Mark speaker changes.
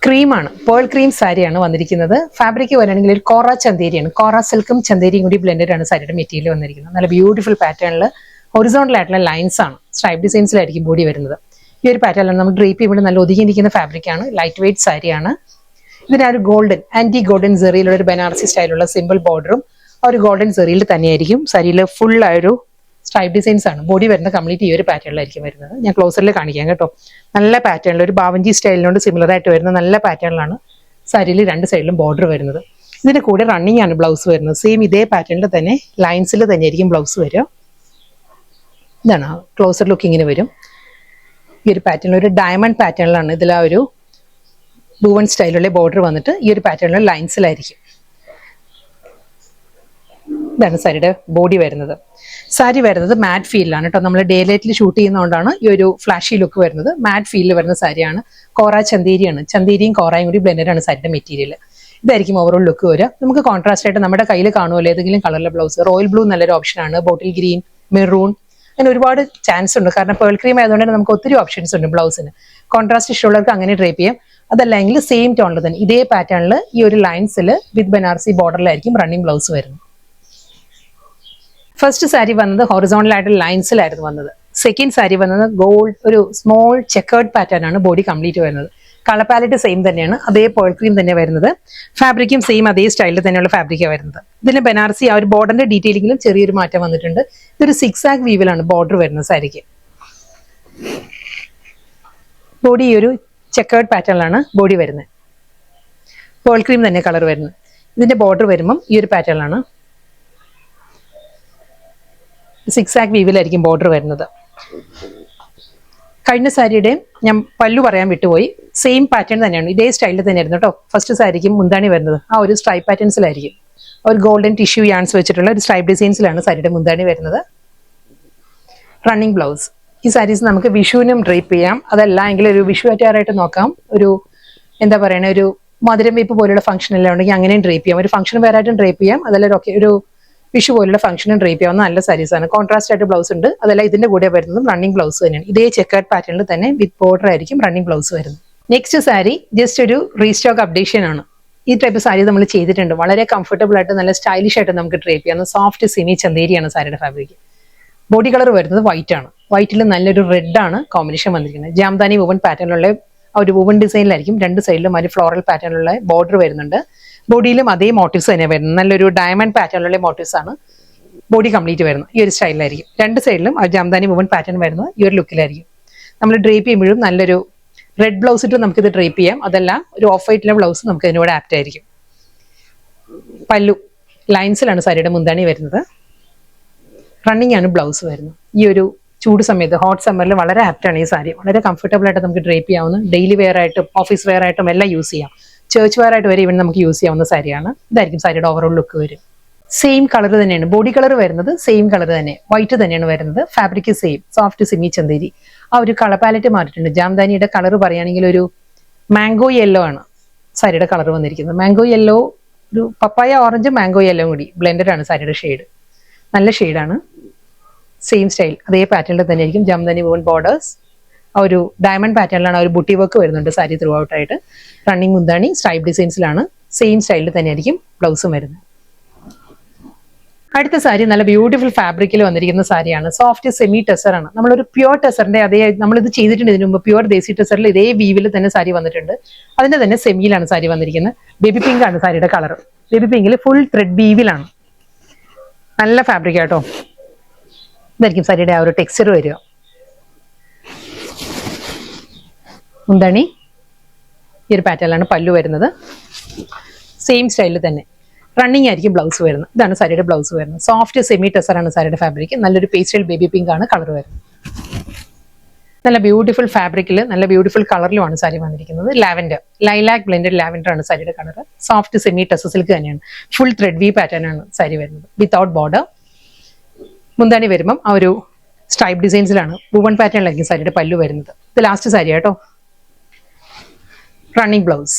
Speaker 1: ക്രീമാണ്, pearl cream സാരിയാണ് വന്നിരിക്കുന്നത്. ഫാബ്രിക് വരികയാണെങ്കിൽ ഒരു കോറ ചന്തേരിയാണ്. കോറ സിൽക്കും ചന്തേരിയും കൂടി ബ്ലെൻഡഡ് ആണ് സാരിയുടെ മെറ്റീരിയൽ വന്നിരിക്കുന്നത്. നല്ല ബ്യൂട്ടിഫുൾ പാറ്റേണിൽ ഹൊറിസോണ്ടൽ ആയിട്ടുള്ള ലൈൻസ് ആണ്, സ്ട്രൈപ്പ് ഡിസൈൻസിലായിരിക്കും ബോഡി വരുന്നത്. ഈ ഒരു പാറ്റേണിലാണ് നമുക്ക് ഡ്രേപ്പ് ചെയ്യുമ്പോൾ നല്ല ഒതുങ്ങിയിരിക്കുന്ന ഫാബ്രിക് ആണ്, ലൈറ്റ് വെയിറ്റ് സാരിയാണ്. ഇതിന് ഒരു ഗോൾഡൻ ആന്റി ഗോൾഡൻ സെറിയിലുള്ള ഒരു ബനാറസി സ്റ്റൈലുള്ള സിമ്പിൾ ബോർഡറും ഒരു ഗോൾഡൻ സെറിയിൽ തന്നെയായിരിക്കും. സാരിയിൽ ഫുൾ ആയൊരു സ്ട്രൈപ്പ് ഡിസൈൻസ് ആണ്. ബോഡി വരുന്ന കംപ്ലീറ്റ് ഈ ഒരു പാറ്റേണിലായിരിക്കും വരുന്നത്. ഞാൻ ക്ലോസറിൽ കാണിക്കാം കേട്ടോ. നല്ല പാറ്റേണിൽ ഒരു ബാവഞ്ചി സ്റ്റൈലിനോട് സിമിലർ ആയിട്ട് വരുന്ന നല്ല പാറ്റേണിലാണ് സാരിയിൽ രണ്ട് സൈഡിലും ബോർഡർ വരുന്നത്. ഇതിന്റെ കൂടെ റണ്ണിങ് ആണ് ബ്ലൗസ് വരുന്നത്. സെയിം ഇതേ പാറ്റേണിൽ തന്നെ ലൈൻസിൽ തന്നെയായിരിക്കും ബ്ലൗസ് വരിക. ഇതാണ് ക്ലോസർ ലുക്കിങ്ങിന് വരും. ഈ ഒരു പാറ്റേണിൽ ഒരു ഡയമണ്ട് പാറ്റേണിലാണ് ഇതിൽ ആ ഒരു ബൂവൺ സ്റ്റൈലുള്ള ബോർഡർ വന്നിട്ട് ഈ ഒരു പാറ്റേണിൽ ലൈൻസിലായിരിക്കും. ഇതാണ് സാരിയുടെ ബോഡി വരുന്നത്. സാരി വരുന്നത് മാറ്റ് ഫീലിലാണ് കേട്ടോ. നമ്മൾ ഡേ ലൈറ്റിൽ ഷൂട്ട് ചെയ്യുന്നതുകൊണ്ടാണ് ഈ ഒരു ഫ്ലാഷി ലുക്ക് വരുന്നത്. മാറ്റ് ഫീലിൽ വരുന്ന സാരിയാണ്. കോറ ചന്തേരിയാണ്. ചന്തേരിയും കോറയും കൂടി ബ്ലെൻഡാണ് സാരിയുടെ മെറ്റീരിയൽ. ഇതായിരിക്കും ഓവറോൾ ലുക്ക് വരിക. നമുക്ക് കോൺട്രാസ്റ്റ് ആയിട്ട് നമ്മുടെ കയ്യിൽ കാണുമല്ലോ ഏതെങ്കിലും കളറിലെ ബ്ലൗസ്. റോയൽ ബ്ലൂ നല്ലൊരു ഓപ്ഷനാണ്. ബോട്ടിൽ ഗ്രീൻ, മെറൂൺ, അങ്ങനെ ഒരുപാട് ചാൻസ് ഉണ്ട്. കാരണം പേൾ ക്രീം ആയതുകൊണ്ട് തന്നെ നമുക്ക് ഒത്തിരി ഓപ്ഷൻസ് ഉണ്ട് ബ്ലൗസിന്. കോൺട്രാസ്റ്റ് ഇഷ്ടമുള്ളവർക്ക് അങ്ങനെ ഡ്രേപ്പ് ചെയ്യാം. അതല്ലെങ്കിൽ സെയിം ടോണിൽ തന്നെ ഇതേ പാറ്റേണിൽ ഈ ഒരു ലൈൻസിൽ വിത്ത് ബനാറസി ബോർഡറിലായിരിക്കും റണ്ണിങ് ബ്ലൗസ് വരുന്നത്. ഫസ്റ്റ് സാരി വന്നത് ഹൊറിസോണ്ടൽ ആയിട്ട് ലൈൻസിലായിരുന്നു വന്നത്. സെക്കൻഡ് സാരി വന്നത് ഗോൾഡ് ഒരു സ്മോൾ ചെക്കേർഡ് പാറ്റേൺ ആണ് ബോഡി കംപ്ലീറ്റ് വരുന്നത്. കളർ പാലറ്റ് സെയിം തന്നെയാണ്, അതേ പേൾ ക്രീം തന്നെ വരുന്നത്. ഫാബ്രിക്കും സെയിം അതേ സ്റ്റൈലിൽ തന്നെയുള്ള ഫാബ്രിക്കാണ് വരുന്നത്. ഇതിന് ബനാറസി ആ ഒരു ബോർഡറിന്റെ ഡീറ്റെയിലിംഗിലും ചെറിയൊരു മാറ്റം വന്നിട്ടുണ്ട്. ഇതൊരു 6 ആഗ് വീവിലാണ് ബോർഡർ വരുന്നത് സാരിക്ക്. ബോഡി ഒരു ചെക്കേർഡ് പാറ്റേണിലാണ് ബോഡി വരുന്നത്. പേൾ ക്രീം തന്നെ കളർ വരുന്നത്. ഇതിന്റെ ബോർഡർ വരുമ്പം ഈ ഒരു പാറ്റേണിലാണ് 6 ആഗ് വീവിലായിരിക്കും ബോർഡർ വരുന്നത്. കഴിഞ്ഞ സാരിയുടെയും ഞാൻ പല്ലു പറയാൻ വിട്ടുപോയി. സെയിം പാറ്റേൺ തന്നെയാണ്, ഇതേ സ്റ്റൈലിൽ തന്നെയായിരുന്നു കേട്ടോ. ഫസ്റ്റ് സാരിക്കും മുന്താണി വരുന്നത് ആ ഒരു സ്ട്രൈപ്പ് പാറ്റേൺസിലായിരിക്കും. ഒരു ഗോൾഡൻ ടിഷ്യൂ യാൻസ് വെച്ചിട്ടുള്ള ഒരു സ്ട്രൈപ്പ് ഡിസൈൻസിലാണ് സാരിയുടെ മുന്താണി വരുന്നത്. Running blouse. ഈ സാരീസ് നമുക്ക് വിഷുവിനും ഡ്രേപ്പ് ചെയ്യാം. അതല്ല എങ്കിൽ ഒരു വിഷു അറ്റാറായിട്ട് നോക്കാം. ഒരു എന്താ പറയണ ഒരു മധുരം വെപ്പ് പോലുള്ള ഫംഗ്ഷൻ എല്ലാം ഉണ്ടെങ്കിൽ അങ്ങനെയും ഡ്രേപ്പ് ചെയ്യാം. ഒരു ഫംഗ്ഷൻ വേറെ ആയിട്ടും ഡ്രേപ്പ് ചെയ്യാം. അതല്ല ഒരു വിഷു പോലുള്ള ഫംഗ്ഷനും ഡ്രേപ്പ് ചെയ്യാവുന്ന നല്ല സാരീസ് ആണ്. കോൺട്രാസ്റ്റ് ആയിട്ട് ബ്ലൗസ് ഉണ്ട്. അതല്ല ഇതിന്റെ കൂടെ വരുന്നതും റണ്ണിങ് ബ്ലൗസ് തന്നെയാണ്. ഇതേ ചെക്കേർഡ് പാറ്റേണിൽ തന്നെ വിത്ത് ബോർഡർ ആയിരിക്കും റണ്ണിങ് ബ്ലൗസ് വരുന്നത്. നെക്സ്റ്റ് സാരി ജസ്റ്റ് ഒരു റീസ്റ്റോക്ക് അപ്ഡേഷൻ ആണ്. ഈ ടൈപ്പ് സാരി നമ്മൾ ചെയ്തിട്ടുണ്ട്. വളരെ കംഫർട്ടബിൾ ആയിട്ട് നല്ല സ്റ്റൈലിഷ് ആയിട്ട് നമുക്ക് ഡ്രേപ്പ് ചെയ്യാം. സോഫ്റ്റ് സെമി ചന്തേരിയാണ് സാരിയുടെ ഫാബ്രിക്. ബോഡി കളർ വരുന്നത് വൈറ്റ് ആണ്. വൈറ്റിൽ നല്ലൊരു റെഡ് ആണ് കോമ്പിനേഷൻ വന്നിരിക്കുന്നത്. ജാംദാനി വുവൺ പാറ്റേണിലുള്ള ആ ഒരു വുവൺ ഡിസൈനിലായിരിക്കും രണ്ട് സൈഡിലും ഒരു ഫ്ലോറൽ പാറ്റേണിലുള്ള ബോർഡർ വരുന്നുണ്ട്. ബോഡിയിലും അതേ മോട്ടീവ്സ് തന്നെ വരുന്നത്. നല്ലൊരു ഡയമണ്ട് പാറ്റേണിലുള്ള മോട്ടീവ്സ് ആണ് ബോഡി കംപ്ലീറ്റ് വരുന്നത്. ഈ ഒരു സ്റ്റൈലിലായിരിക്കും. രണ്ട് സൈഡിലും ആ ജാംദാനി വുവൺ പാറ്റേൺ വരുന്നത് ഈ ഒരു ലുക്കിലായിരിക്കും. നമ്മൾ ഡ്രേപ്പ് ചെയ്യുമ്പോഴും നല്ലൊരു റെഡ് ബ്ലൗസ് ഇട്ട് നമുക്കിത് ഡ്രേപ്പ് ചെയ്യാം. അതല്ല ഒരു ഓഫ് വൈറ്റിലെ ബ്ലൗസ് നമുക്ക് ഇതിനോട് ആപ്റ്റ് ആയിരിക്കും. പല്ലു ലൈൻസിലാണ് സാരിയുടെ മുന്താണി വരുന്നത്. റണ്ണിങ് ആണ് ബ്ലൗസ് വരുന്നത്. ഈ ഒരു ചൂട് സമയത്ത് ഹോട്ട് സമ്മറിൽ വളരെ ആപ്റ്റാണ് ഈ സാരി. വളരെ കംഫർട്ടബിൾ ആയിട്ട് നമുക്ക് ഡ്രേപ്പ് ചെയ്യാവുന്ന, ഡെയിലി വെയർ ആയിട്ടും ഓഫീസ് വെയർ ആയിട്ടും എല്ലാം യൂസ് ചെയ്യാം. ചേർച്ച് വെയർ ആയിട്ട് വരെ ഇവൻ നമുക്ക് യൂസ് ചെയ്യാവുന്ന സാരിയാണ്. ഇതായിരിക്കും സാരിയുടെ ഓവറോൾ ലുക്ക് വരും. സെയിം കളർ തന്നെയാണ്. ബോഡി കളർ വരുന്നത് സെയിം കളർ തന്നെ, വൈറ്റ് തന്നെയാണ് വരുന്നത്. Fabric same, soft semi Chanderi. ആ ഒരു കളർ പാലറ്റ് മാറിയിട്ടുണ്ട്. ജാംദാനിയുടെ കളർ പറയുകയാണെങ്കിൽ ഒരു മാംഗോ യെല്ലോ ആണ് സാരിയുടെ കളർ വന്നിരിക്കുന്നത്. മാംഗോ യെല്ലോ, ഒരു പപ്പായ ഓറഞ്ച് മാംഗോ യെല്ലോ കൂടി ബ്ലെൻഡഡ് ആണ് സാരിയുടെ ഷെയ്ഡ്. നല്ല ഷെയ്ഡാണ്. സെയിം സ്റ്റൈൽ അതേ പാറ്റേണിൽ തന്നെ ആയിരിക്കും. ജാംദാനി വുവൺ ബോർഡേഴ്സ് ആ ഒരു ഡയമണ്ട് പാറ്റേണിലാണ് ആ ഒരു ബുട്ടി വർക്ക് വരുന്നുണ്ട് സാരി ത്രൂ ഔട്ട് ആയിട്ട്. റണ്ണിങ് മുന്താണി സ്ട്രൈപ്പ് ഡിസൈൻസിലാണ്. സെയിം സ്റ്റൈലിൽ തന്നെ ആയിരിക്കും ബ്ലൗസും വരുന്നത്. അടുത്ത സാരി നല്ല ബ്യൂട്ടിഫുൾ ഫാബ്രിക്കിൽ വന്നിരിക്കുന്ന സാരിയാണ്. സോഫ്റ്റ് സെമി ടെസർ ആണ്. നമ്മളൊരു പ്യുവർ ടെസറിന്റെ അതേ നമ്മളിത് ചെയ്തിട്ടുണ്ട് ഇതിനു മുമ്പ്. പ്യുവർ ദേസി ടെസറിൽ ഇതേ വീവിൽ തന്നെ സാരി വന്നിട്ടുണ്ട്. അതിന്റെ തന്നെ സെമിയിലാണ് സാരി വന്നിരിക്കുന്നത്. ബേബി പിങ്ക് ആണ് സാരിയുടെ കളർ. ബേബി പിങ്കിൽ ഫുൾ ത്രെഡ് വീവിലാണ്. നല്ല ഫാബ്രിക് ആട്ടോ. ഇതായിരിക്കും സാരിയുടെ ആ ഒരു ടെക്സ്ചർ വരിക. മുന്താണി ഈ ഒരു പാറ്റേണിലാണ് പല്ലു വരുന്നത്. സെയിം സ്റ്റൈലിൽ തന്നെ റണ്ണിങ് ആയിരിക്കും ബ്ലൗസ് വരുന്നത്. ഇതാണ് സാരിയുടെ ബ്ലൗസ് വരുന്നത്. സോഫ്റ്റ് സെമി ടെസറാണ് സാരിയുടെ ഫാബ്രിക്. നല്ലൊരു പേസ്റ്റൽ ബേബി പിങ്ക് ആണ് കളർ വരുന്നത്. നല്ല ബ്യൂട്ടിഫുൾ ഫാബ്രിക്കിൽ നല്ല ബ്യൂട്ടിഫുൾ കളറിലുമാണ് സാരി വന്നിരിക്കുന്നത്. ലാവൻഡർ, ലൈലാക് ബ്ലെൻഡഡ് ലാവൻഡർ ആണ് സാരിയുടെ colour. Soft semi tussar silk തന്നെയാണ്. ഫുൾ ത്രെഡ് വി പാറ്റേൺ ആണ് സാരി വരുന്നത് വിത്തൗട്ട് ബോർഡർ. മുന്താണി വരുമ്പം ആ ഒരു സ്ട്രൈപ്പ് ഡിസൈൻസിലാണ് വുവൺ പാറ്റേണിലായിരിക്കും സാരിയുടെ പല്ലു വരുന്നത്. ഇത് ലാസ്റ്റ് സാരി കേട്ടോ. Running blouse.